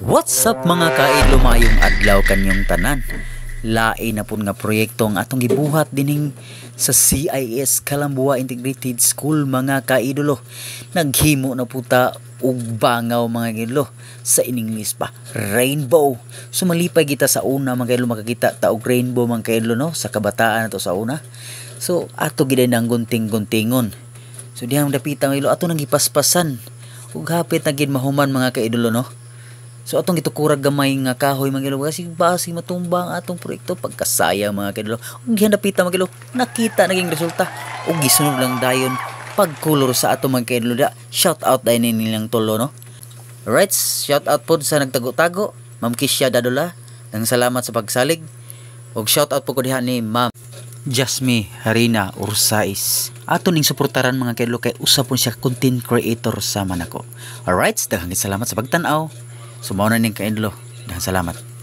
What's up mga kaidlo, maayong adlaw kanyong tanan. Lain na pud nga proyekto ang atong gibuhat dinhing sa CIS Kalambua Integrated School mga kaidolo. Naghimo na puta og bangaw mga kaidlo. Sa in English pa, rainbow. Sumalipay kita sa una mga kaidlo, makakita ta og rainbow mga kaidlo no sa kabataan nato sa una. So ato gid nang gunting-guntingon. So dihang dapita mga kaidlo ato nang gipaspasan. Ug hapit na gid mahuman mga kaidolo no. So atong gitukurag gamay nga kahoy mga kilo kasi basi matumba ang atong proyekto pagkasaya mga kilo. Ug gihandapita mga kilo nakita naging resulta ug gisunod lang dayon pagkulor sa atong mga kilo. Shout out dai nilang tolo no. Alright, shout out pod sa nagtago-tago, Ma'am Kisha Dadola. Nang salamat sa pagsalig. Ug shout out po ko diha ni Ma'am Jasmine Harina Ursais. Ato ning suportaran mga kilo kay usa pon siya content creator sa manako. Alright, daghang salamat sa pagtan-aw. Sumaw na ning kaidlo. Daghang salamat.